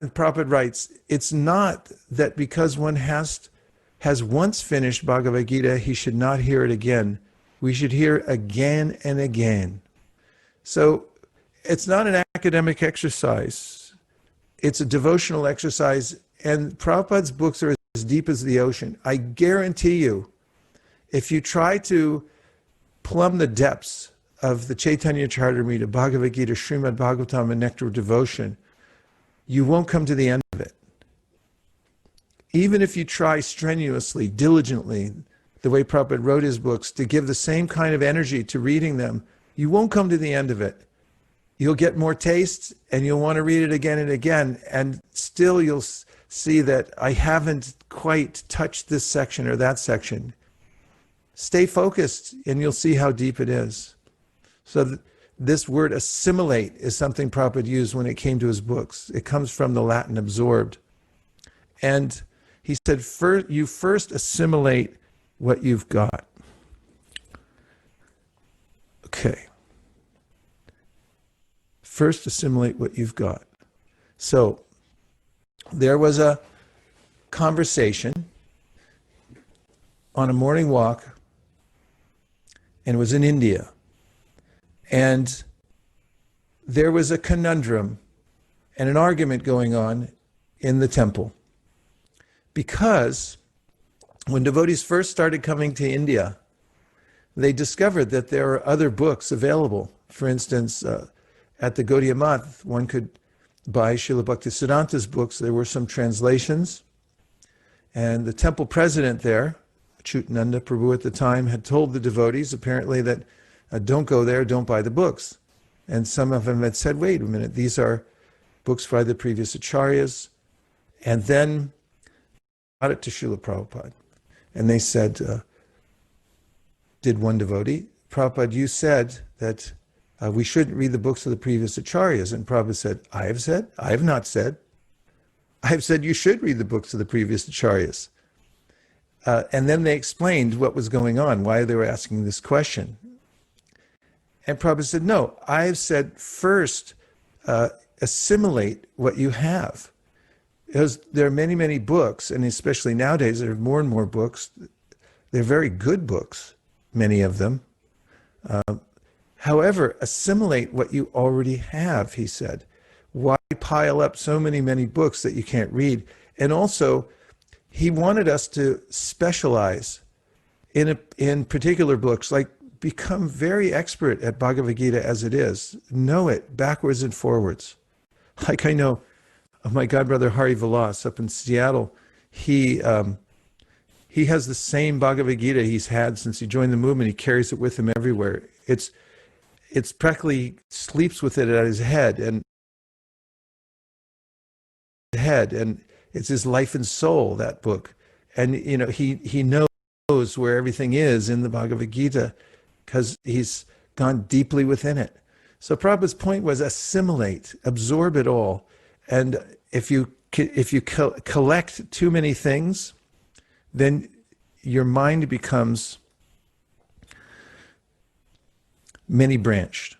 And Prabhupada writes, it's not that because one has once finished Bhagavad Gita, he should not hear it again. We should hear again and again. So it's not an academic exercise. It's a devotional exercise. And Prabhupada's books are as deep as the ocean. I guarantee you, if you try to plumb the depths of the Chaitanya Charitamrita, Bhagavad Gita, Srimad Bhagavatam, and Nectar of Devotion, you won't come to the end of it. Even if you try strenuously, diligently, the way Prabhupada wrote his books, to give the same kind of energy to reading them, you won't come to the end of it. You'll get more taste, and you'll want to read it again and again, and still you'll see that I haven't quite touched this section or that section. Stay focused, and you'll see how deep it is. So this word assimilate is something Prabhupada used when it came to his books. It comes from the Latin absorbed. And he said, you first assimilate what you've got. Okay. First assimilate what you've got. So there was a conversation on a morning walk, and it was in India. And there was a conundrum and an argument going on in the temple. Because when devotees first started coming to India, they discovered that there are other books available. For instance, at the Gaudiya Math, one could buy Srila Bhaktisiddhanta's books. There were some translations. And the temple president there, Chutananda Prabhu at the time, had told the devotees apparently that don't go there, don't buy the books. And some of them had said, wait a minute, these are books by the previous acharyas. And then got it to Srila Prabhupada. And they said, did one devotee, Prabhupada, you said that we shouldn't read the books of the previous acharyas. And Prabhupada said, I have said? I have not said. I have said you should read the books of the previous acharyas. And then they explained what was going on, why they were asking this question. And Prabhupada said, no, I have said first assimilate what you have. Because there are many, many books, and especially nowadays there are more and more books. They're very good books, many of them. However, assimilate what you already have, he said. Why pile up so many books that you can't read? And also, he wanted us to specialize in particular books, like become very expert at Bhagavad Gita as it is. Know it backwards and forwards. Like I know of my godbrother Harivilas up in Seattle. He has the same Bhagavad Gita he's had since he joined the movement. He carries it with him everywhere. It's practically sleeps with it at his head, and it's his life and soul, that book. And you know, he knows where everything is in the Bhagavad Gita because he's gone deeply within it. So Prabhupada's point was assimilate, absorb it all. And if you collect too many things, then your mind becomes many branched.